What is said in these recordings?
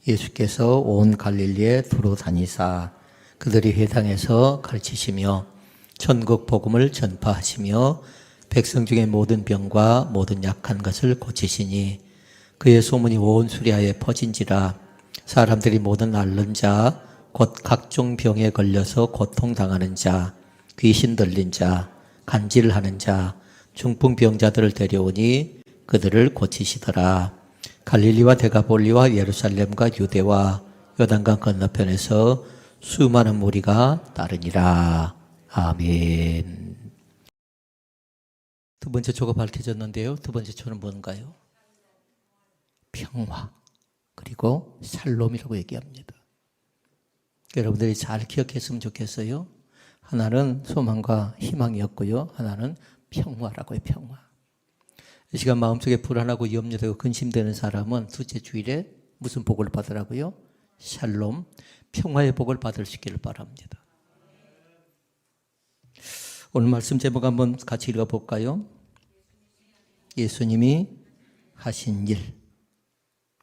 예수께서 온 갈릴리에 두루 다니사 그들이 회당에서 가르치시며 천국 복음을 전파하시며 백성 중의 모든 병과 모든 약한 것을 고치시니 그의 소문이 온 수리아에 퍼진지라. 사람들이 모든 앓는 자 곧 각종 병에 걸려서 고통당하는 자, 귀신 들린 자, 간질하는 자, 중풍병자들을 데려오니 그들을 고치시더라. 갈릴리와 데가볼리와 예루살렘과 유대와 요단강 건너편에서 수많은 무리가 따르니라. 아멘. 두 번째 초가 밝혀졌는데요. 두 번째 초는 뭔가요? 평화, 그리고 샬롬이라고 얘기합니다. 여러분들이 잘 기억했으면 좋겠어요. 하나는 소망과 희망이었고요. 하나는 평화라고요. 평화. 이 시간 마음속에 불안하고 염려되고 근심되는 사람은 둘째 주일에 무슨 복을 받으라고요? 샬롬, 평화의 복을 받을 수 있기를 바랍니다. 오늘 말씀 제목 한번 같이 읽어볼까요? 예수님이 하신 일.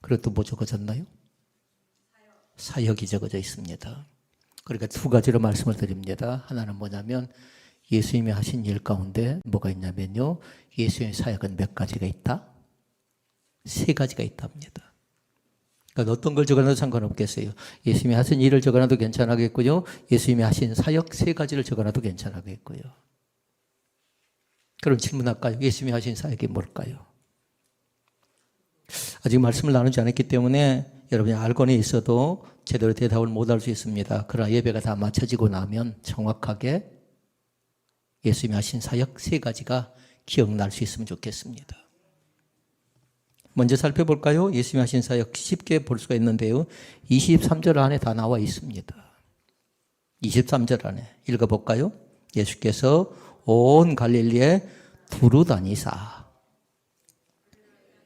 그리고 또 뭐 적어졌나요? 사역이 적어져 있습니다. 그러니까 두 가지로 말씀을 드립니다. 하나는 뭐냐면 예수님이 하신 일 가운데 뭐가 있냐면요. 예수님의 사역은 몇 가지가 있다? 세 가지가 있답니다. 그러니까 어떤 걸 적어놔도 상관없겠어요. 예수님이 하신 일을 적어놔도 괜찮겠고요. 예수님이 하신 사역 세 가지를 적어놔도 괜찮겠고요. 그럼 질문할까요? 예수님이 하신 사역이 뭘까요? 아직 말씀을 나누지 않았기 때문에 여러분이 알고는 있어도 제대로 대답을 못할 수 있습니다. 그러나 예배가 다 마쳐지고 나면 정확하게 예수님이 하신 사역 세 가지가 기억날 수 있으면 좋겠습니다. 먼저 살펴볼까요? 예수님이 하신 사역 쉽게 볼 수가 있는데요. 23절 안에 다 나와 있습니다. 23절 안에 읽어볼까요? 예수께서 온 갈릴리에 두루 다니사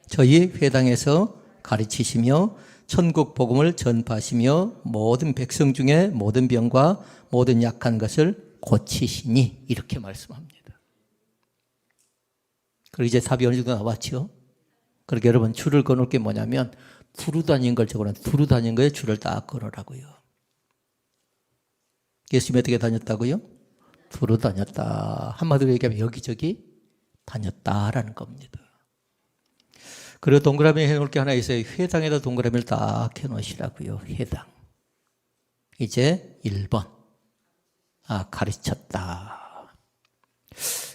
저희 회당에서 가르치시며 천국 복음을 전파하시며 모든 백성 중에 모든 병과 모든 약한 것을 고치시니 이렇게 말씀합니다. 그리고 이제 답이 어느 정도 나왔죠. 그렇게 여러분 줄을 그어놓을 게 뭐냐면 두루 다닌 걸 적어놔. 두루 다닌 거에 줄을 딱 걸어라고요. 예수님이 어떻게 다녔다고요? 두루 다녔다. 한마디로 얘기하면 여기저기 다녔다라는 겁니다. 그리고 동그라미 해놓을 게 하나 있어요. 회당에다 동그라미를 딱 해놓으시라고요. 회당. 이제 1번. 가르쳤다.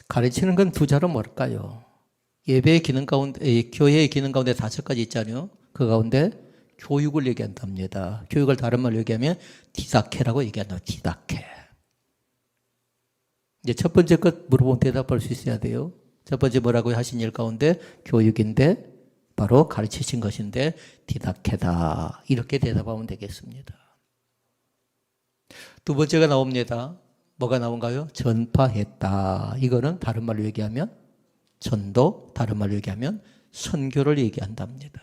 가르치는 건 두 자로 뭘까요? 예배의 기능 가운데, 교회의 기능 가운데 5가지 있잖아요. 그 가운데 교육을 얘기한답니다. 교육을 다른 말로 얘기하면 디다케라고 얘기한다. 디다케. 이제 첫 번째 것 물어보면 대답할 수 있어야 돼요. 첫 번째 뭐라고 하신 일 가운데 교육인데 바로 가르치신 것인데 디다케다. 이렇게 대답하면 되겠습니다. 두 번째가 나옵니다. 뭐가 나온가요? 전파했다. 이거는 다른 말로 얘기하면 전도, 다른 말로 얘기하면 선교를 얘기한답니다.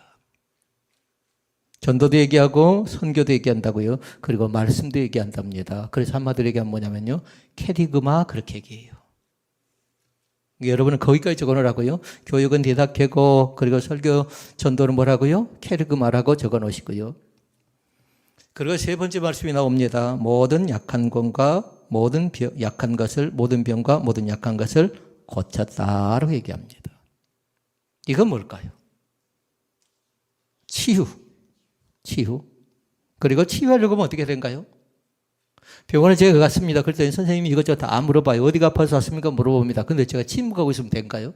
전도도 얘기하고 선교도 얘기한다고요. 그리고 말씀도 얘기한답니다. 그래서 한마디로 얘기하면 뭐냐면요. 캐리그마 그렇게 얘기해요. 여러분은 거기까지 적어놓으라고요. 교육은 디다케고 그리고 설교 전도는 뭐라고요? 캐리그마라고 적어놓으시고요. 그리고 세 번째 말씀이 나옵니다. 모든 약한 것과 모든 약한 것을 모든 병과 모든 약한 것을 고쳤다라고 얘기합니다. 이건 뭘까요? 치유. 그리고 치유하려고 하면 어떻게 된가요? 병원에 제가 갔습니다. 그랬더니 선생님이 이것저것 다 물어봐요. 어디가 아파서 왔습니까? 물어봅니다. 근데 제가 침묵하고 있으면 될까요?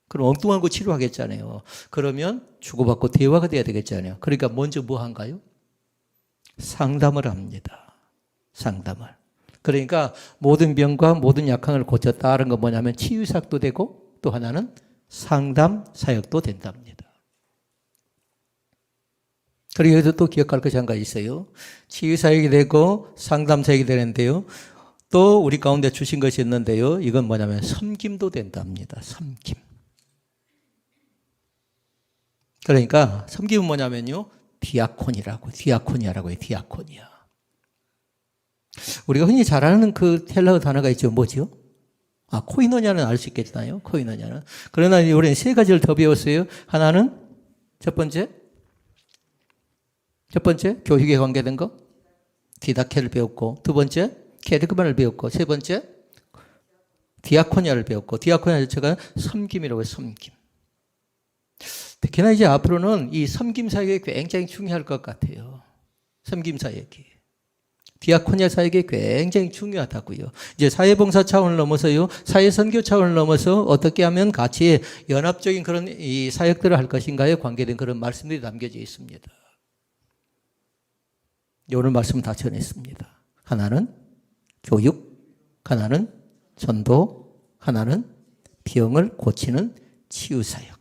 그럼 엉뚱한 거 치료하겠잖아요. 그러면 주고받고 대화가 돼야 되겠잖아요. 그러니까 먼저 뭐 한가요? 상담을 합니다. 상담을. 그러니까 모든 병과 모든 약함을 고쳤다는 건 뭐냐면 치유 사역도 되고 또 하나는 상담 사역도 된답니다. 그리고 여기서 또 기억할 것이 한 가지 있어요. 치유 사역이 되고 상담 사역이 되는데요. 또 우리 가운데 주신 것이 있는데요. 이건 뭐냐면 섬김도 된답니다. 섬김. 그러니까 섬김은 뭐냐면요. 디아코니아라고 해요. 디아코니아. 우리가 흔히 잘 아는 그 헬라어 단어가 있죠. 뭐죠? 코이노냐는 알 수 있겠나요? 코이노냐는. 그러나 우리는 세 가지를 더 배웠어요. 하나는 첫 번째 첫 번째, 교육에 관계된 거. 디다케를 배웠고, 두 번째, 케르그만을 배웠고, 세 번째, 디아코니아를 배웠고, 디아코니아 자체가 섬김이라고 해요, 섬김. 특히나 이제 앞으로는 이 섬김 사역이 굉장히 중요할 것 같아요. 섬김 사역이. 디아코니아 사역이 굉장히 중요하다고요. 이제 사회봉사 차원을 넘어서요, 사회선교 차원을 넘어서 어떻게 하면 같이 연합적인 그런 이 사역들을 할 것인가에 관계된 그런 말씀들이 담겨져 있습니다. 오늘 말씀 다 전했습니다. 하나는 교육, 하나는 전도, 하나는 병을 고치는 치유사역.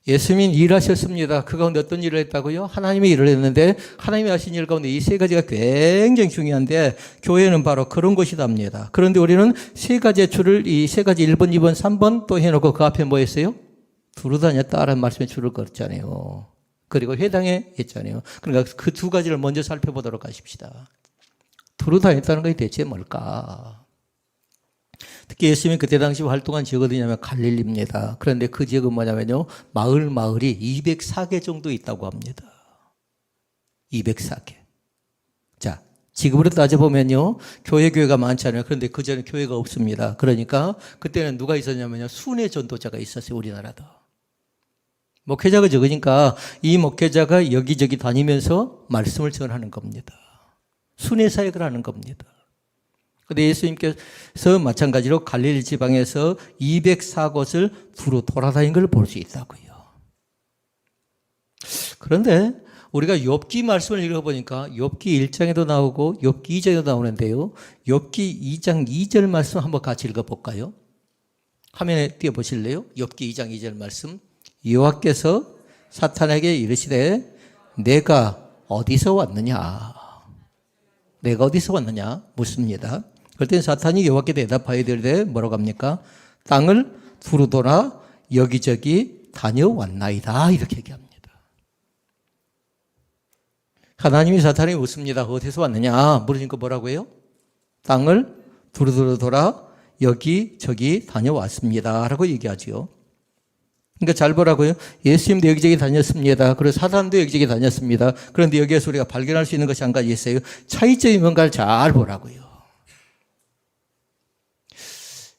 예수님이 일하셨습니다. 그 가운데 어떤 일을 했다고요? 하나님의 일을 했는데 하나님이 하신 일 가운데 이 세 가지가 굉장히 중요한데 교회는 바로 그런 곳이답니다. 그런데 우리는 세 가지의 줄을 이 세 가지 1번, 2번, 3번 또 해놓고 그 앞에 뭐 했어요? 두루 다녔다라는 말씀에 줄을 걸었잖아요. 그리고 회당에 했잖아요. 그러니까 그 두 가지를 먼저 살펴보도록 하십시다. 두루 다녔다는 것이 대체 뭘까? 특히 예수님이 그때 당시 활동한 지역은 어디냐면 갈릴리입니다. 그런데 그 지역은 뭐냐면요, 마을이 204개 정도 있다고 합니다. 204개. 자, 지금으로 따져보면요, 교회가 많잖아요. 그런데 그전에 교회가 없습니다. 그러니까 그때는 누가 있었냐면요, 순회 전도자가 있었어요, 우리나라도. 목회자가 적으니까 이 목회자가 여기저기 다니면서 말씀을 전하는 겁니다. 순회 사역을 하는 겁니다. 그런데 예수님께서 마찬가지로 갈릴리 지방에서 204곳을 두루 돌아다닌 걸 볼 수 있다고요. 그런데 우리가 욥기 말씀을 읽어보니까 욥기 1장에도 나오고 욥기 2장에도 나오는데요. 욥기 2장 2절 말씀 한번 같이 읽어볼까요? 화면에 띄워보실래요? 욥기 2장 2절 말씀. 여호와께서 사탄에게 이르시되 내가 어디서 왔느냐? 내가 어디서 왔느냐? 묻습니다. 그럴 때 사탄이 여호와께 대답하여 이르되 뭐라고 합니까? 땅을 두루 돌아 여기저기 다녀왔나이다. 이렇게 얘기합니다. 하나님이 사탄에게 묻습니다. 어디서 왔느냐? 물으니까 뭐라고 해요? 땅을 두루 돌아 여기저기 다녀왔습니다. 라고 얘기하죠. 그러니까 잘 보라고요. 예수님도 여기저기 다녔습니다. 그리고 사단도 여기저기 다녔습니다. 그런데 여기에서 우리가 발견할 수 있는 것이 한 가지 있어요. 차이점이 뭔가를 잘 보라고요.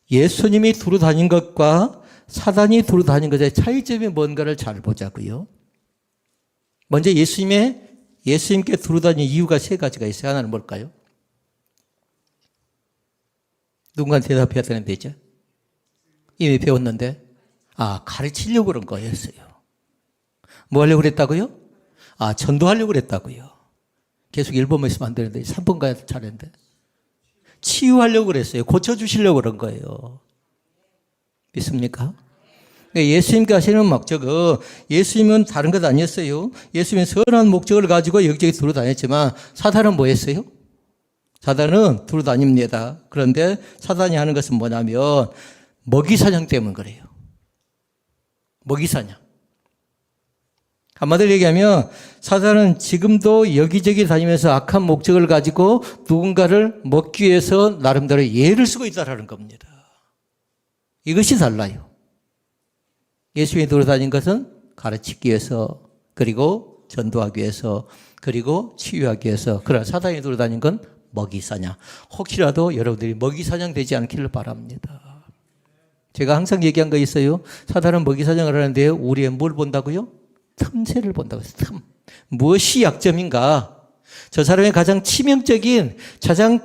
예수님이 두루 다닌 것과 사단이 두루 다닌 것의 차이점이 뭔가를 잘 보자고요. 먼저 예수님께 두루 다닌 이유가 세 가지가 있어요. 하나는 뭘까요? 누군가 대답해야 되는데 이제 이미 배웠는데 가르치려고 그런 거였어요. 뭐 하려고 그랬다고요? 전도하려고 그랬다고요. 계속 1번만 있으면 안 되는데 3번 가야 잘했는데 치유하려고 그랬어요. 고쳐주시려고 그런 거예요. 믿습니까? 예수님께 하시는 목적은 예수님은 다른 것 아니었어요. 예수님은 선한 목적을 가지고 여기저기 두루 다녔지만 사단은 뭐 했어요? 사단은 두루 다닙니다. 그런데 사단이 하는 것은 뭐냐면 먹이사냥 때문에 그래요. 먹이사냥. 한마디로 얘기하면 사단은 지금도 여기저기 다니면서 악한 목적을 가지고 누군가를 먹기 위해서 나름대로 예를 쓰고 있다는 겁니다. 이것이 달라요. 예수님이 돌아다닌 것은 가르치기 위해서, 그리고 전도하기 위해서, 그리고 치유하기 위해서. 그러나 사단이 돌아다닌 건 먹이사냥. 혹시라도 여러분들이 먹이사냥 되지 않기를 바랍니다. 제가 항상 얘기한 거 있어요. 사단은 먹이사냥을 하는데 우리의 뭘 본다고요? 틈새를 본다고 해서 틈. 무엇이 약점인가? 저 사람의 가장 치명적인,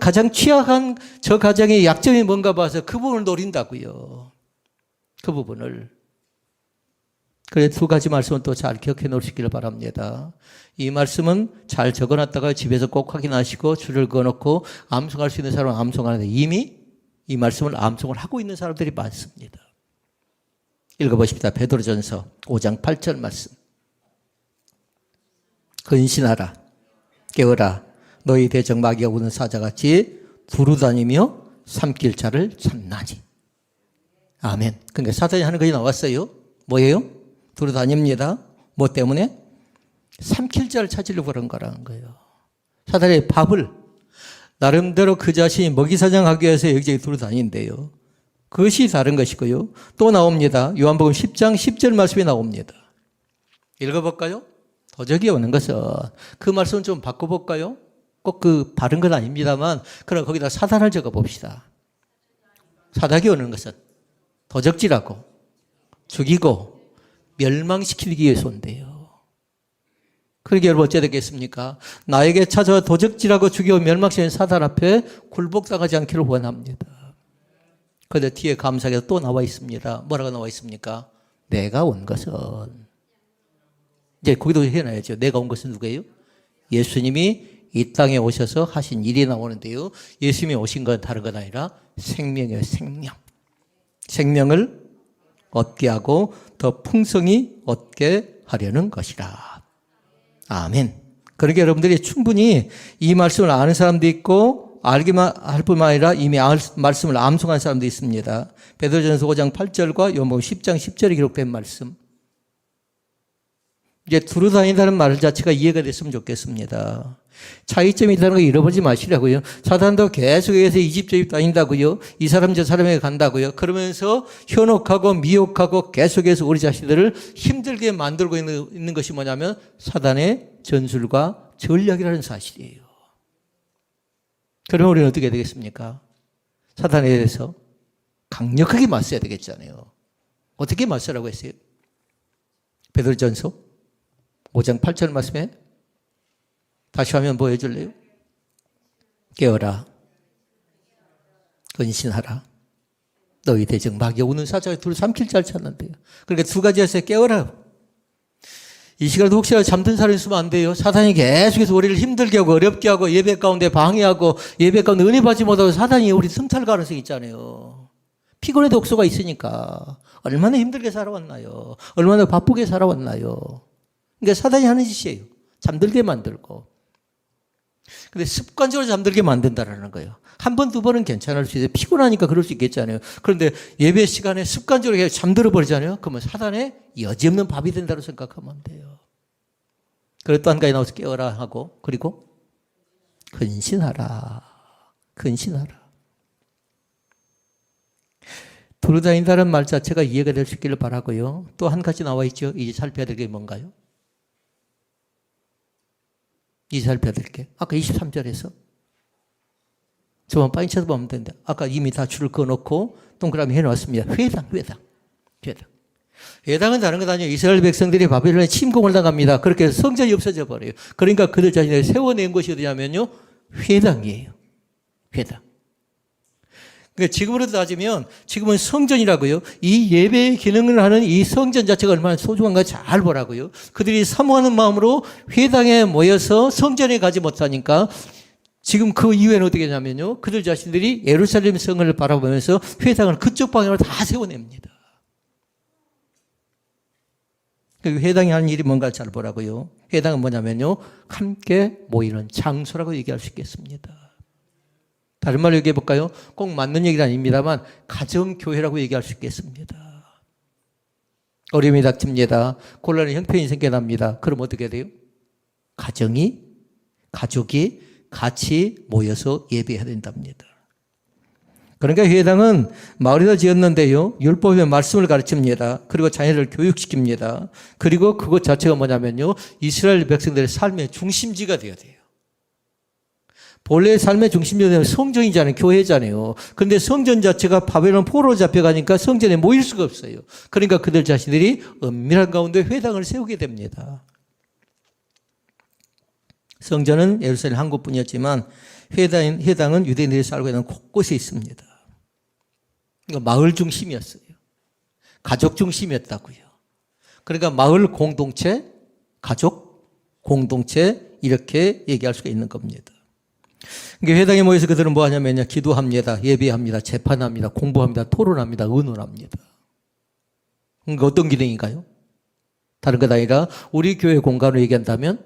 가장 취약한 저 가정의 약점이 뭔가 봐서 그 부분을 노린다고요. 그 부분을. 그래서 두 가지 말씀은 또 잘 기억해 놓으시기를 바랍니다. 이 말씀은 잘 적어놨다가 집에서 꼭 확인하시고 줄을 그어놓고 암송할 수 있는 사람은 암송하는데 이미 이 말씀을 암송을 하고 있는 사람들이 많습니다. 읽어보십시다. 베드로전서 5장 8절 말씀. 근신하라. 깨어라. 너희 대적 마귀가 우는 사자같이 두루다니며 삼킬 자를 찾나니. 아멘. 그러니까 사단이 하는 것이 나왔어요. 뭐예요? 두루다닙니다. 뭐 때문에? 삼킬 자를 찾으려고 그런 거라는 거예요. 사단의 밥을 나름대로 그 자신이 먹이사냥하기 위해서 여기저기 두루다닌대요. 그것이 다른 것이고요. 또 나옵니다. 요한복음 10장 10절 말씀이 나옵니다. 읽어볼까요? 도적이 오는 것은 그 말씀을 좀 바꿔볼까요? 꼭 그 바른 건 아닙니다만 그럼 거기다 사단을 적어봅시다. 사단이 오는 것은 도적질하고 죽이고 멸망시키기 위해서 온대요. 그러게 여러분 어찌 되겠습니까? 나에게 찾아와 도적질하고 죽이고 멸망시키는 사단 앞에 굴복당하지 않기를 원합니다. 그런데 뒤에 감사하게도 또 나와 있습니다. 뭐라고 나와 있습니까? 내가 온 것은, 이제 거기도 해놔야죠. 내가 온 것은 누구예요? 예수님이 이 땅에 오셔서 하신 일이 나오는데요. 예수님이 오신 건 다른 건 아니라 생명이에요. 생명. 생명을 얻게 하고 더 풍성히 얻게 하려는 것이라. 아멘. 그러니까 여러분들이 충분히 이 말씀을 아는 사람도 있고 알기만 할 뿐만 아니라 이미 말씀을 암송한 사람도 있습니다. 베드로전서 5장 8절과 요한복음 10장 10절에 기록된 말씀. 이제 두루 다닌다는 말 자체가 이해가 됐으면 좋겠습니다. 차이점이 있다는 거 잃어버리지 마시라고요. 사단도 계속해서 이 집 저 집 다닌다고요. 이 사람 저 사람에게 간다고요. 그러면서 현혹하고 미혹하고 계속해서 우리 자신들을 힘들게 만들고 있는 것이 뭐냐면 사단의 전술과 전략이라는 사실이에요. 그러면 우리는 어떻게 되겠습니까? 사단에 대해서 강력하게 맞서야 되겠잖아요. 어떻게 맞서라고 했어요? 베드로전서 5장 8절 말씀에 다시 하면 뭐 해줄래요? 깨어라. 근신하라. 너희 대적 마귀 우는 사자가 둘 삼킬 잘 찾는데요. 그러니까 두 가지 하세요. 깨어라. 이 시간에도 혹시라도 잠든 사람이 있으면 안 돼요. 사단이 계속해서 우리를 힘들게 하고 어렵게 하고 예배 가운데 방해하고 예배 가운데 은혜 받지 못하고 사단이 우리 틈탈 가능성이 있잖아요. 피곤의 독소가 있으니까 얼마나 힘들게 살아왔나요? 얼마나 바쁘게 살아왔나요? 그러니까 사단이 하는 짓이에요. 잠들게 만들고. 근데 습관적으로 잠들게 만든다라는 거예요. 한 번, 두 번은 괜찮을 수 있어요. 피곤하니까 그럴 수 있겠잖아요. 그런데 예배 시간에 습관적으로 잠들어 버리잖아요. 그러면 사단의 여지없는 밥이 된다고 생각하면 안 돼요. 그리고 또 한 가지 나와서 깨어라 하고, 그리고 근신하라. 근신하라. 두루다닌다는 말 자체가 이해가 될 수 있기를 바라고요. 또 한 가지 나와 있죠. 이제 살펴야 될 게 뭔가요? 이제 살펴야 될 게. 아까 23절에서. 저만 빨리 쳐다보면 되는데. 아까 이미 다 줄을 그어놓고 동그라미 해놓았습니다. 회당. 회당은 다른 것 아니에요. 이스라엘 백성들이 바벨론에 침공을 당합니다. 그렇게 해서 성전이 없어져 버려요. 그러니까 그들 자신을 세워낸 것이 어디냐면요. 회당이에요. 회당. 그러니까 지금으로 따지면 지금은 성전이라고요. 이 예배의 기능을 하는 이 성전 자체가 얼마나 소중한가 잘 보라고요. 그들이 사모하는 마음으로 회당에 모여서 성전에 가지 못하니까 지금 그 이후에는 어떻게 하냐면요. 그들 자신들이 예루살렘 성을 바라보면서 회당을 그쪽 방향으로 다 세워냅니다. 회당이 하는 일이 뭔가 잘 보라고요. 회당은 뭐냐면요. 함께 모이는 장소라고 얘기할 수 있겠습니다. 다른 말로 얘기해 볼까요? 꼭 맞는 얘기는 아닙니다만 가정교회라고 얘기할 수 있겠습니다. 어려움이 닥칩니다. 곤란한 형편이 생겨납니다. 그럼 어떻게 돼요? 가족이 같이 모여서 예배해야 된답니다. 그러니까 회당은 마을에다 지었는데요. 율법의 말씀을 가르칩니다. 그리고 자녀를 교육시킵니다. 그리고 그것 자체가 뭐냐면요. 이스라엘 백성들의 삶의 중심지가 되어야 돼요. 본래 삶의 중심지는 성전이잖아요. 교회잖아요. 그런데 성전 자체가 바벨론 포로로 잡혀가니까 성전에 모일 수가 없어요. 그러니까 그들 자신들이 은밀한 가운데 회당을 세우게 됩니다. 성전은 예루살렘 한 곳뿐이었지만 회당은 유대인들이 살고 있는 곳곳에 있습니다. 그러니까 마을 중심이었어요. 가족 중심이었다고요. 그러니까 마을 공동체, 가족 공동체 이렇게 얘기할 수가 있는 겁니다. 그러니까 회당에 모여서 그들은 뭐 하냐면요. 기도합니다. 예배합니다. 재판합니다. 공부합니다. 토론합니다. 의논합니다. 그러니까 어떤 기능인가요? 다른 것 아니라 우리 교회 공간으로 얘기한다면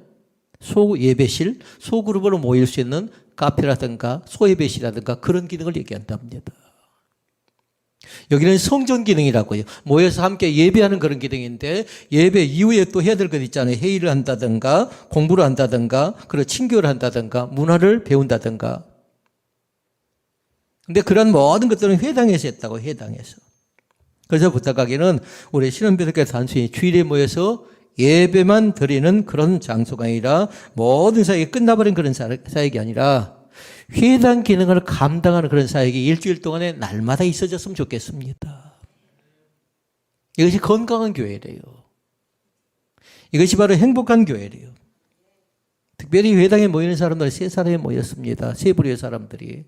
소예배실, 소그룹으로 모일 수 있는 카페라든가 소예배실이라든가 그런 기능을 얘기한답니다. 여기는 성전 기능이라고요. 모여서 함께 예배하는 그런 기능인데 예배 이후에 또 해야 될 것 있잖아요. 회의를 한다든가 공부를 한다든가 그리고 친교를 한다든가 문화를 배운다든가. 근데 그런 모든 것들은 회당에서 했다고 회당에서. 그래서 부탁하기는 우리 신원교회가 단순히 주일에 모여서 예배만 드리는 그런 장소가 아니라 모든 사역이 끝나버린 그런 사역이 아니라 회당 기능을 감당하는 그런 사역이 일주일 동안에 날마다 있어졌으면 좋겠습니다. 이것이 건강한 교회래요. 이것이 바로 행복한 교회래요. 특별히 회당에 모이는 사람들은 세 사람이 모였습니다. 세 부류의 사람들이.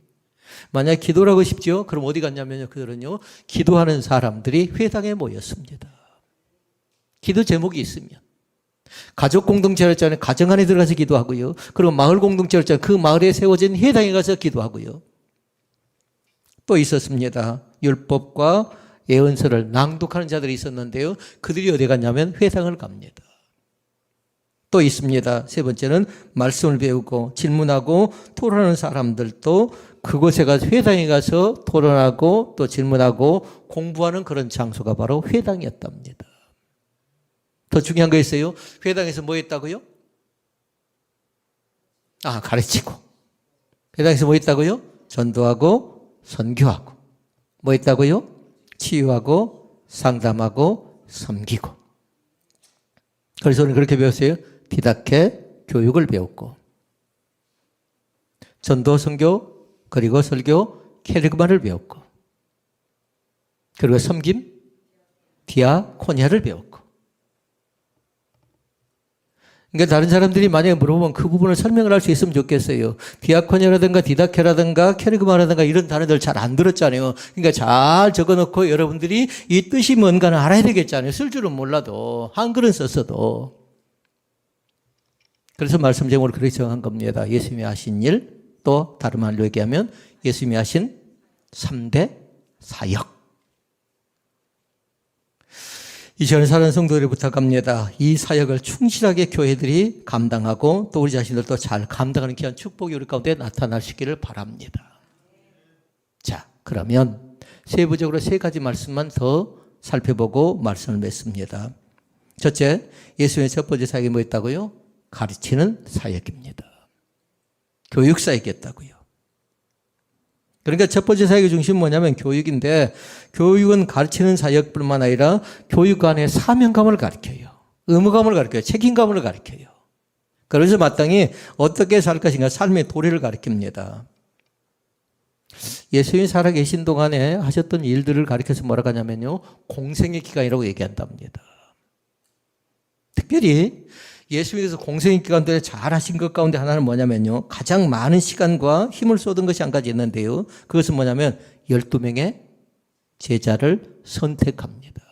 만약 기도를 하고 싶죠? 그럼 어디 갔냐면요. 그들은요, 기도하는 사람들이 회당에 모였습니다. 기도 제목이 있으면. 가족 공동체를 했잖아요. 가정 안에 들어가서 기도하고요. 그리고 마을 공동체를 했잖아요. 그 마을에 세워진 회당에 가서 기도하고요. 또 있었습니다. 율법과 예언서를 낭독하는 자들이 있었는데요. 그들이 어디 갔냐면 회당을 갑니다. 또 있습니다. 세 번째는 말씀을 배우고 질문하고 토론하는 사람들도 그곳에 가서 회당에 가서 토론하고 또 질문하고 공부하는 그런 장소가 바로 회당이었답니다. 더 중요한 거 있어요. 회당에서 뭐 했다고요? 가르치고. 회당에서 뭐 했다고요? 전도하고 선교하고. 뭐 했다고요? 치유하고 상담하고 섬기고. 그래서 오늘 그렇게 배웠어요. 디다케 교육을 배웠고 전도 선교 그리고 설교 케르그마를 배웠고 그리고 섬김 디아코니아를 배웠고. 그러니까 다른 사람들이 만약에 물어보면 그 부분을 설명을 할 수 있으면 좋겠어요. 디아코니아라든가 디다케라든가 케르그마라든가 이런 단어들 잘 안 들었잖아요. 그러니까 잘 적어놓고 여러분들이 이 뜻이 뭔가는 알아야 되겠잖아요. 쓸 줄은 몰라도 한글은 썼어도. 그래서 말씀 제목을 그렇게 정한 겁니다. 예수님이 하신 일, 또 다른 말로 얘기하면 예수님이 하신 3대 사역. 이 시간에 사는 성도들이 부탁합니다. 이 사역을 충실하게 교회들이 감당하고 또 우리 자신들도 잘 감당하는 귀한 축복이 우리 가운데 나타나시기를 바랍니다. 자, 그러면 세부적으로 세 가지 말씀만 더 살펴보고 말씀을 맺습니다. 첫째, 예수님의 첫 번째 사역이 뭐였다고요? 가르치는 사역입니다. 교육 사역이었다고요. 그러니까 첫 번째 사역의 중심은 뭐냐면 교육인데, 교육은 가르치는 사역뿐만 아니라 교육 안에 사명감을 가르쳐요. 의무감을 가르쳐요. 책임감을 가르쳐요. 그래서 마땅히 어떻게 살 것인가 삶의 도리를 가르칩니다. 예수님이 살아계신 동안에 하셨던 일들을 가르쳐서 뭐라고 하냐면요, 공생의 기간이라고 얘기한답니다. 특별히 예수님께서 공생의 기간 동안에 잘하신 것 가운데 하나는 뭐냐면요, 가장 많은 시간과 힘을 쏟은 것이 한 가지 있는데요, 그것은 뭐냐면 12명의 제자를 선택합니다.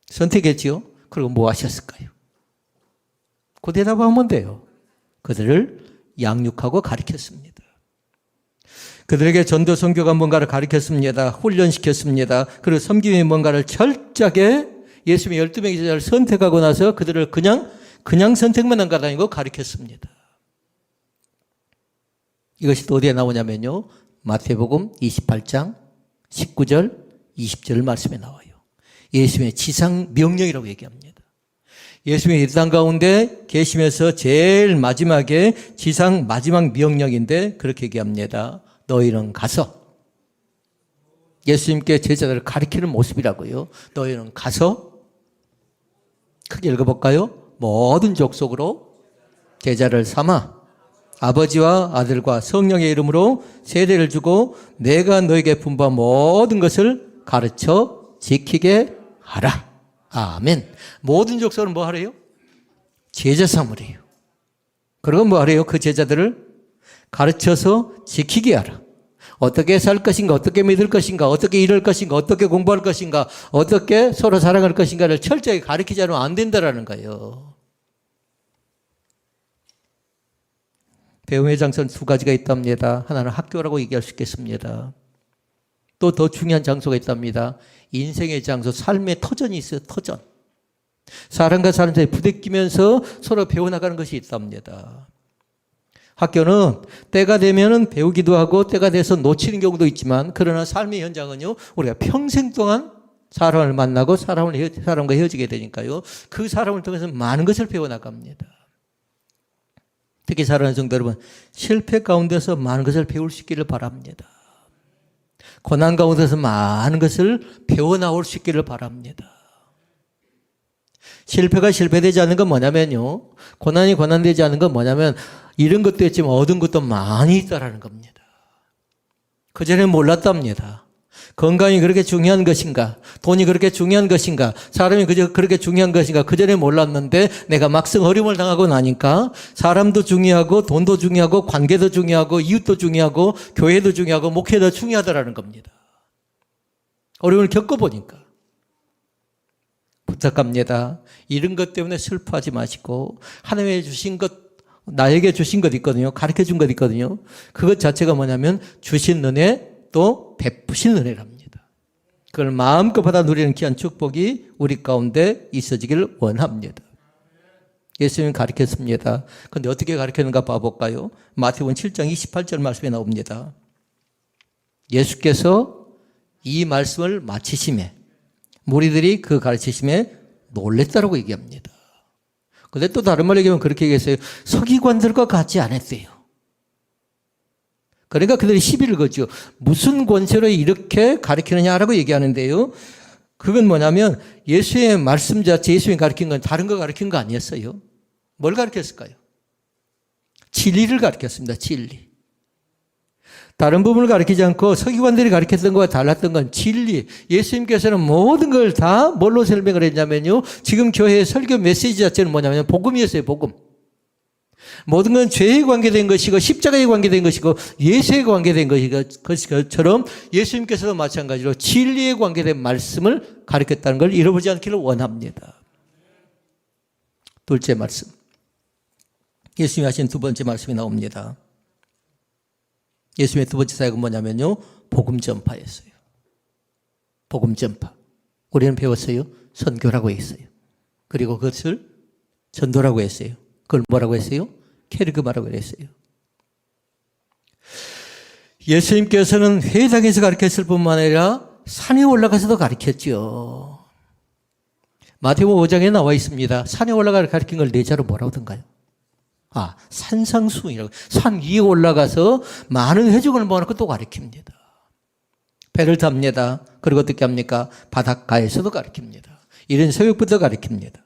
선택했지요? 그리고 뭐 하셨을까요? 그 대답하면 돼요. 그들을 양육하고 가르쳤습니다. 그들에게 전도 선교가 뭔가를 가르쳤습니다. 훈련시켰습니다. 그리고 섬김이 뭔가를 철저하게 예수님이 12명의 제자를 선택하고 나서 그들을 그냥 선택만 한 것 아니고 가르쳤습니다. 이것이 또 어디에 나오냐면요, 마태복음 28장 19절 20절 말씀에 나와요. 예수님의 지상 명령이라고 얘기합니다. 예수님이 이 땅 가운데 계시면서 제일 마지막에 지상 마지막 명령인데 그렇게 얘기합니다. 너희는 가서, 예수님께 제자들을 가르치는 모습이라고요. 너희는 가서, 크게 읽어볼까요? 모든 족속으로 제자를 삼아 아버지와 아들과 성령의 이름으로 세례를 주고 내가 너에게 분부한 모든 것을 가르쳐 지키게 하라. 아멘. 모든 족속은 뭐 하래요? 제자 삼으래요. 그리고 뭐 하래요? 그 제자들을 가르쳐서 지키게 하라. 어떻게 살 것인가, 어떻게 믿을 것인가, 어떻게 일할 것인가, 어떻게 공부할 것인가, 어떻게 서로 사랑할 것인가를 철저히 가르치지 않으면 안 된다라는 거예요. 배움의 장소는 두 가지가 있답니다. 하나는 학교라고 얘기할 수 있겠습니다. 또 더 중요한 장소가 있답니다. 인생의 장소, 삶의 터전이 있어요. 터전. 사람과 사람 사이에 부대끼면서 서로 배워나가는 것이 있답니다. 학교는 때가 되면은 배우기도 하고 때가 돼서 놓치는 경우도 있지만, 그러나 삶의 현장은요, 우리가 평생 동안 사람을 만나고 사람과 헤어지게 되니까요, 그 사람을 통해서 많은 것을 배워나갑니다. 특히 사랑하는 성도 여러분, 실패 가운데서 많은 것을 배울 수 있기를 바랍니다. 고난 가운데서 많은 것을 배워나올 수 있기를 바랍니다. 실패가 실패되지 않는 건 뭐냐면요. 고난이 고난되지 않는 건 뭐냐면 이런 것도 있지만 얻은 것도 많이 있다라는 겁니다. 그전에는 몰랐답니다. 건강이 그렇게 중요한 것인가? 돈이 그렇게 중요한 것인가? 사람이 그렇게 중요한 것인가? 그전에 몰랐는데 내가 막상 어려움을 당하고 나니까 사람도 중요하고 돈도 중요하고 관계도 중요하고 이웃도 중요하고 교회도 중요하고 목회도 중요하다라는 겁니다. 어려움을 겪어보니까. 부탁합니다. 이런 것 때문에 슬퍼하지 마시고 하나님이 주신 것, 나에게 주신 것 있거든요. 가르쳐 준 것 있거든요. 그것 자체가 뭐냐면 주신 은혜 또 베푸신 은혜랍니다. 그걸 마음껏 받아 누리는 귀한 축복이 우리 가운데 있어지기를 원합니다. 예수님은 가르쳤습니다. 그런데 어떻게 가르쳤는가 봐볼까요? 마태복음 7장 28절 말씀에 나옵니다. 예수께서 이 말씀을 마치심에 무리들이 그 가르치심에 놀랬다라고 얘기합니다. 그런데 또 다른 말로 얘기하면 그렇게 얘기했어요. 서기관들과 같지 않았대요. 그러니까 그들이 시비를 거죠. 무슨 권세로 이렇게 가르치느냐라고 얘기하는데요. 그건 뭐냐면 예수의 말씀 자체, 예수님이 가르친 건 다른 거 가르친 거 아니었어요. 뭘 가르쳤을까요? 진리를 가르쳤습니다. 진리. 다른 부분을 가르치지 않고 서기관들이 가르쳤던 것과 달랐던 건 진리. 예수님께서는 모든 걸 다 뭘로 설명을 했냐면요. 지금 교회의 설교 메시지 자체는 뭐냐면 복음이었어요. 복음. 모든 건 죄에 관계된 것이고 십자가에 관계된 것이고 예수에 관계된 것처럼 예수님께서도 마찬가지로 진리에 관계된 말씀을 가르쳤다는 걸 잃어버리지 않기를 원합니다. 둘째 말씀. 예수님이 하신 두 번째 말씀이 나옵니다. 예수님의 두 번째 사역은 뭐냐면요. 복음 전파였어요. 복음 전파. 우리는 배웠어요. 선교라고 했어요. 그리고 그것을 전도라고 했어요. 그걸 뭐라고 했어요? 케르그마라고 했어요. 예수님께서는 회당에서 가르쳤을 뿐만 아니라 산에 올라가서도 가르쳤죠. 마태복음 5장에 나와 있습니다. 산에 올라가 가르친 걸 내자로 뭐라고 하던가요? 산상수훈이라고. 산 위에 올라가서 많은 회중을 모아놓고 또 가르칩니다. 배를 탑니다. 그리고 어떻게 합니까? 바닷가에서도 가르칩니다. 이런 새벽부터 가르칩니다.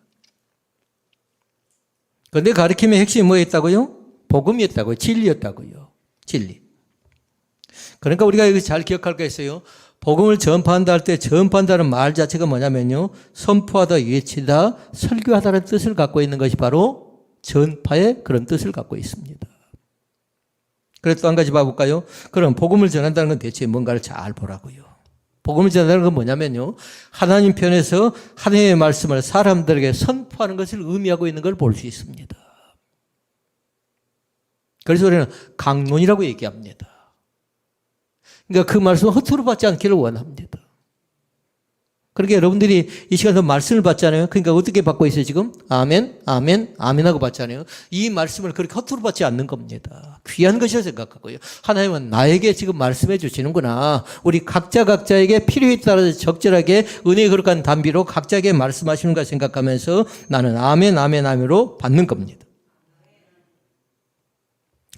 그런데 가르침의 핵심이 뭐였다고요? 복음이었다고요. 진리였다고요. 진리. 그러니까 우리가 여기서 잘 기억할 거 있어요. 복음을 전파한다 할 때 전파한다는 말 자체가 뭐냐면요. 선포하다, 외치다, 설교하다는 뜻을 갖고 있는 것이 바로 전파의 그런 뜻을 갖고 있습니다. 그래서 또 한 가지 봐볼까요? 그럼 복음을 전한다는 건 대체 뭔가를 잘 보라고요. 복음을 전한다는 건 뭐냐면요. 하나님 편에서 하나님의 말씀을 사람들에게 선포하는 것을 의미하고 있는 걸 볼 수 있습니다. 그래서 우리는 강론이라고 얘기합니다. 그러니까 그 말씀을 허투루 받지 않기를 원합니다. 그러니까 여러분들이 이 시간에서 말씀을 받잖아요. 그러니까 어떻게 받고 있어요 지금? 아멘, 아멘, 아멘 하고 받잖아요. 이 말씀을 그렇게 허투루 받지 않는 겁니다. 귀한 것이라 생각하고요. 하나님은 나에게 지금 말씀해 주시는구나. 우리 각자에게 필요에 따라서 적절하게 은혜의 거룩한 단비로 각자에게 말씀하시는가 생각하면서 나는 아멘, 아멘, 아멘으로 받는 겁니다.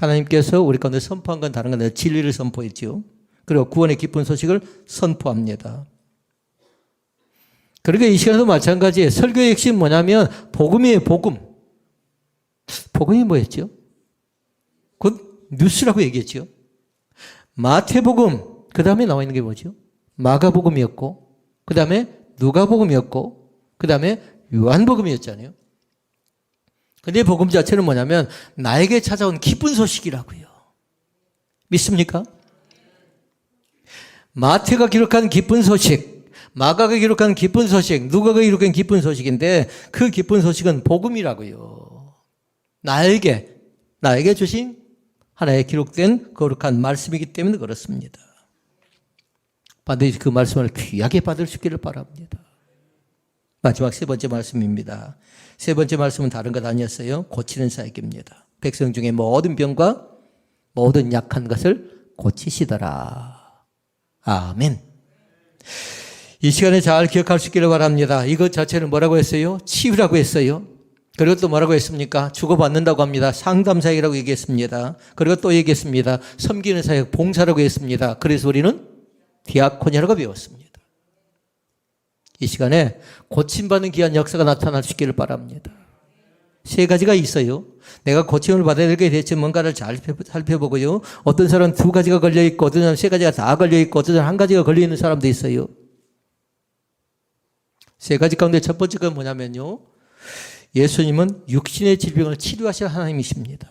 하나님께서 우리 가운데 선포한 건 다른 건 아니라 진리를 선포했죠. 그리고 구원의 기쁜 소식을 선포합니다. 그러니까 이 시간에도 마찬가지예요. 설교의 핵심은 뭐냐면 복음이에요. 복음. 복음이 뭐였죠? 곧 뉴스라고 얘기했죠. 마태복음 그 다음에 나와 있는 게 뭐죠? 마가복음이었고 그 다음에 누가복음이었고 그 다음에 요한복음이었잖아요. 근데 복음 자체는 뭐냐면 나에게 찾아온 기쁜 소식이라고요. 믿습니까? 마태가 기록한 기쁜 소식, 마가가 기록한 기쁜 소식, 누가가 기록한 기쁜 소식인데 그 기쁜 소식은 복음이라고요. 나에게 주신 하나의 기록된 거룩한 말씀이기 때문에 그렇습니다. 반드시 그 말씀을 귀하게 받을 수 있기를 바랍니다. 마지막 세 번째 말씀입니다. 세 번째 말씀은 다른 것 아니었어요. 고치는 사역입니다. 백성 중에 모든 병과 모든 약한 것을 고치시더라. 아멘. 이 시간에 잘 기억할 수 있기를 바랍니다. 이것 자체는 뭐라고 했어요? 치유라고 했어요. 그리고 또 뭐라고 했습니까? 주고받는다고 합니다. 상담사역이라고 얘기했습니다. 그리고 또 얘기했습니다. 섬기는 사역, 봉사라고 했습니다. 그래서 우리는 디아코니아라고 배웠습니다. 이 시간에 고침받는 귀한 역사가 나타날 수 있기를 바랍니다. 세 가지가 있어요. 내가 고침을 받아야 될 게 대체 뭔가를 잘 살펴보고요. 어떤 사람은 두 가지가 걸려있고, 어떤 사람은 세 가지가 다 걸려있고, 어떤 사람은 한 가지가 걸려있는 사람도 있어요. 세 가지 가운데 첫 번째가 뭐냐면요. 예수님은 육신의 질병을 치료하실 하나님이십니다.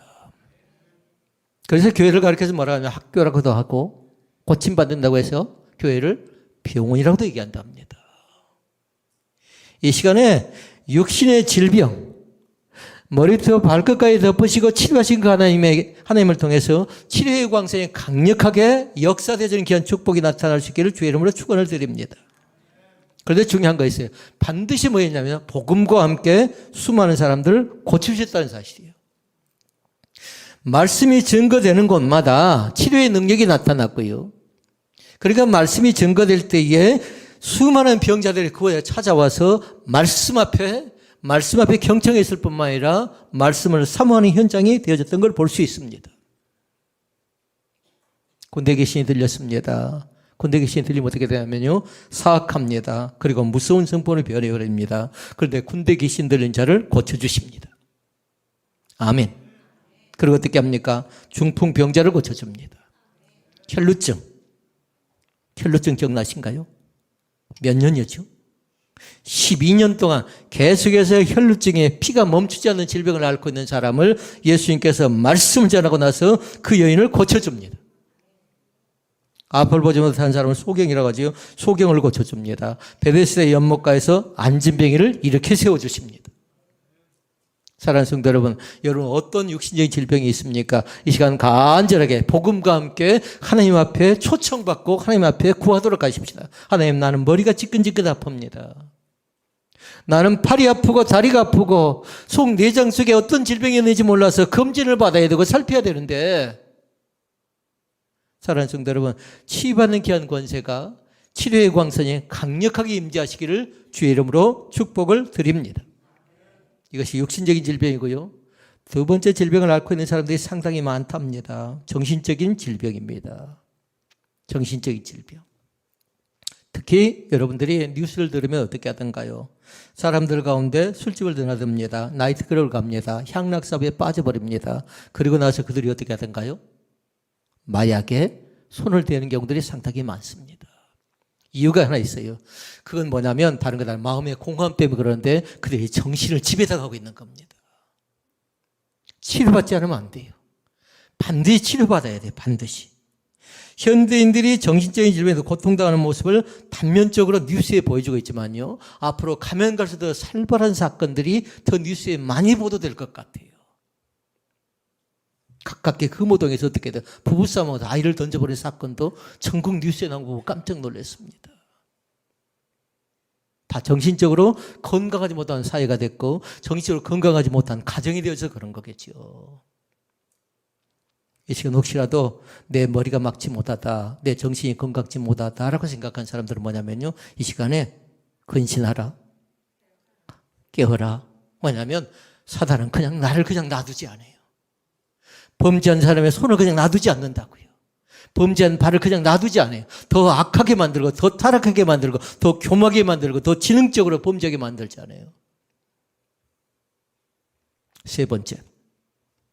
그래서 교회를 가르쳐서 뭐라 하면 학교라고도 하고, 고침받는다고 해서 교회를 병원이라고도 얘기한다 합니다. 이 시간에 육신의 질병, 머리부터 발끝까지 덮으시고 치료하신 그 하나님을 통해서 치료의 광선이 강력하게 역사되어지는 귀한 축복이 나타날 수 있기를 주의 이름으로 축원을 드립니다. 그런데 중요한 거 있어요. 반드시 뭐였냐면 복음과 함께 수많은 사람들을 고치셨다는 사실이에요. 말씀이 증거되는 곳마다 치료의 능력이 나타났고요. 그러니까 말씀이 증거될 때에 수많은 병자들이 그곳에 찾아와서 말씀 앞에 경청했을 뿐만 아니라 말씀을 사모하는 현장이 되어졌던 걸 볼 수 있습니다. 군대 귀신이 들렸습니다. 군대 귀신이 들리면 어떻게 되냐면요. 사악합니다. 그리고 무서운 성품을 변해버립니다. 그런데 군대 귀신 들린 자를 고쳐주십니다. 아멘. 그리고 어떻게 합니까? 중풍병자를 고쳐줍니다. 혈루증 기억나신가요? 몇 년이었죠? 12년 동안 계속해서 혈루증에 피가 멈추지 않는 질병을 앓고 있는 사람을 예수님께서 말씀을 전하고 나서 그 여인을 고쳐줍니다. 앞을 보지 못한 사람을 소경이라고 하죠. 소경을 고쳐줍니다. 베데스다 연못가에서 안진뱅이를 일으켜 세워주십니다. 사랑하는 성도 여러분, 어떤 육신적인 질병이 있습니까? 이 시간 간절하게 복음과 함께 하나님 앞에 초청받고 하나님 앞에 구하도록 하십시다. 하나님, 나는 머리가 지끈지끈 아픕니다. 나는 팔이 아프고 다리가 아프고 속 내장 속에 어떤 질병이 있는지 몰라서 검진을 받아야 되고 살펴야 되는데, 사랑하는 성도 여러분, 치유받는 귀한 권세가 치료의 광선이 강력하게 임재하시기를 주의 이름으로 축복을 드립니다. 이것이 육신적인 질병이고요. 두 번째 질병을 앓고 있는 사람들이 상당히 많답니다. 정신적인 질병입니다. 정신적인 질병. 특히 여러분들이 뉴스를 들으면 어떻게 하던가요? 사람들 가운데 술집을 드나듭니다. 나이트클럽을 갑니다. 향락사업에 빠져버립니다. 그리고 나서 그들이 어떻게 하던가요? 마약에 손을 대는 경우들이 상당히 많습니다. 이유가 하나 있어요. 그건 뭐냐면 다른 거 아니라 마음의 공허함 때문에 그러는데 그들이 정신을 지배다 가고 있는 겁니다. 치료받지 않으면 안 돼요. 반드시 치료받아야 돼요. 반드시. 현대인들이 정신적인 질병에서 고통당하는 모습을 단면적으로 뉴스에 보여주고 있지만요. 앞으로 가면 갈수록 더 살벌한 사건들이 더 뉴스에 많이 보도될 것 같아요. 가깝게 금호동에서 어떻게 돼? 부부싸움하고 아이를 던져버린 사건도 전국 뉴스에 나온 거 보고 깜짝 놀랐습니다. 다 정신적으로 건강하지 못한 사회가 됐고 정신적으로 건강하지 못한 가정이 되어서 그런 거겠죠. 이 시간 혹시라도 내 머리가 막지 못하다, 내 정신이 건강지 못하다라고 생각한 사람들은 뭐냐면요. 이 시간에 근신하라. 깨어라. 뭐냐면 사단은 그냥 나를 그냥 놔두지 않아요. 범죄한 사람의 손을 그냥 놔두지 않는다고요. 범죄한 발을 그냥 놔두지 않아요. 더 악하게 만들고 더 타락하게 만들고 더 교만하게 만들고 더 지능적으로 범죄하게 만들잖아요. 세 번째.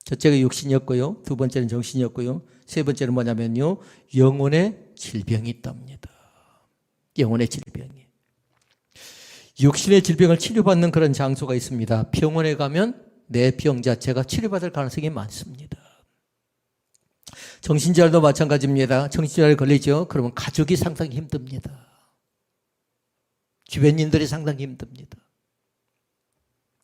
첫째가 육신이었고요. 두 번째는 정신이었고요. 세 번째는 뭐냐면요. 영혼의 질병이 있답니다. 영혼의 질병이. 육신의 질병을 치료받는 그런 장소가 있습니다. 병원에 가면 내 병 자체가 치료받을 가능성이 많습니다. 정신질환도 마찬가지입니다. 정신질환에 걸리죠. 그러면 가족이 상당히 힘듭니다. 주변인들이 상당히 힘듭니다.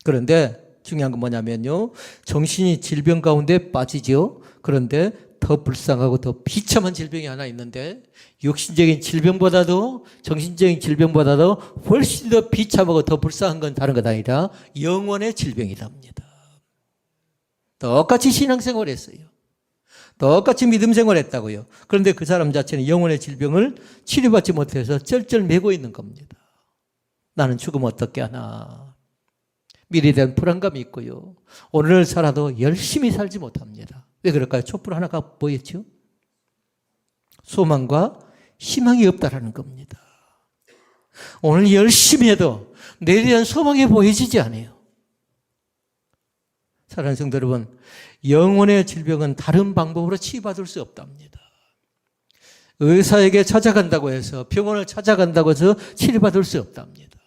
그런데 중요한 건 뭐냐면요. 정신이 질병 가운데 빠지죠. 그런데 더 불쌍하고 더 비참한 질병이 하나 있는데 육신적인 질병보다도 정신적인 질병보다도 훨씬 더 비참하고 더 불쌍한 건 다른 것 아니라 영혼의 질병이랍니다. 똑같이 신앙생활을 했어요. 똑같이 믿음생활을 했다고요. 그런데 그 사람 자체는 영혼의 질병을 치료받지 못해서 쩔쩔매고 있는 겁니다. 나는 죽으면 어떻게 하나. 미래에 대한 불안감이 있고요. 오늘을 살아도 열심히 살지 못합니다. 왜 그럴까요? 촛불 하나가 뭐였죠? 소망과 희망이 없다라는 겁니다. 오늘 열심히 해도 내일에 대한 소망이 보여지지 않아요. 사랑하는 성도 여러분, 영혼의 질병은 다른 방법으로 치유받을 수 없답니다. 의사에게 찾아간다고 해서, 병원을 찾아간다고 해서 치료받을 수 없답니다.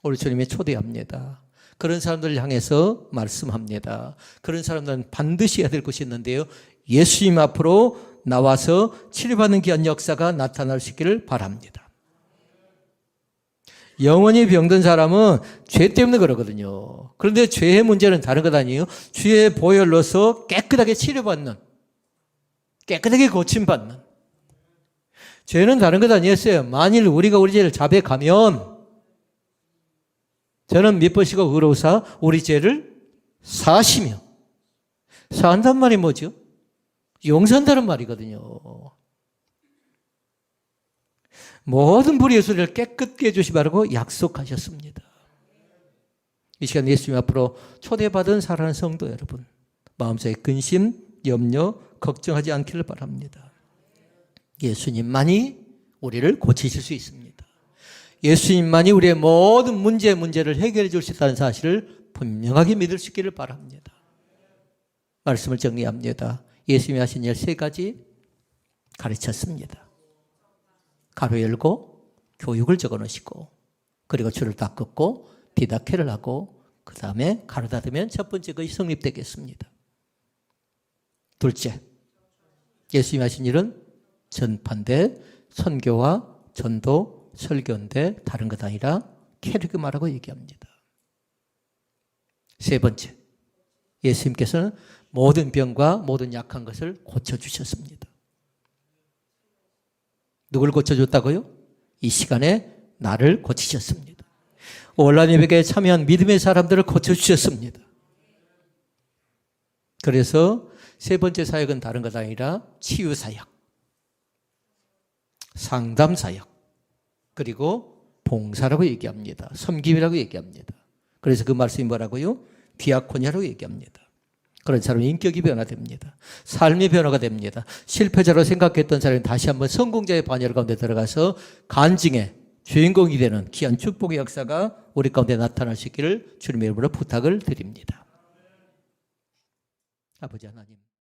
우리 주님이 초대합니다. 그런 사람들을 향해서 말씀합니다. 그런 사람들은 반드시 해야 될 것이 있는데요. 예수님 앞으로 나와서 치료받는 귀한 역사가 나타날 수 있기를 바랍니다. 영원히 병든 사람은 죄 때문에 그러거든요. 그런데 죄의 문제는 다른 것 아니에요. 주의 보혈로서 깨끗하게 치료받는, 깨끗하게 고침받는. 죄는 다른 것 아니었어요. 만일 우리가 우리 죄를 자백하면 저는 미쁘시고 의로우사 우리 죄를 사하시며, 사한단 말이 뭐죠? 용서한다는 말이거든요. 모든 불의의 소리를 깨끗게 해주시 바라고 약속하셨습니다. 이 시간 예수님 앞으로 초대받은 사랑하는 성도 여러분, 마음속에 근심, 염려, 걱정하지 않기를 바랍니다. 예수님만이 우리를 고치실 수 있습니다. 예수님만이 우리의 모든 문제를 해결해 줄 수 있다는 사실을 분명하게 믿을 수 있기를 바랍니다. 말씀을 정리합니다. 예수님이 하신 13가지 가르쳤습니다. 가로 열고 교육을 적어 놓으시고, 그리고 줄을 닦고 디다케를 하고, 그 다음에 가로 닫으면 첫 번째 것이 성립되겠습니다. 둘째, 예수님이 하신 일은 전파인데 선교와 전도, 설교인데 다른 것 아니라 캐리그마라고 얘기합니다. 세 번째, 예수님께서는 모든 병과 모든 약한 것을 고쳐주셨습니다. 누굴 고쳐줬다고요? 이 시간에 나를 고치셨습니다. 온라인 예배에 참여한 믿음의 사람들을 고쳐주셨습니다. 그래서 세 번째 사역은 다른 것 아니라 치유사역, 상담사역, 그리고 봉사라고 얘기합니다. 섬김이라고 얘기합니다. 그래서 그 말씀이 뭐라고요? 디아코니아라고 얘기합니다. 그런 사람은 인격이 변화됩니다. 삶이 변화가 됩니다. 실패자로 생각했던 사람이 다시 한번 성공자의 반열 가운데 들어가서 간증의 주인공이 되는 귀한 축복의 역사가 우리 가운데 나타날 수 있기를 주님의 이름으로 부탁을 드립니다. 아버지 하나님,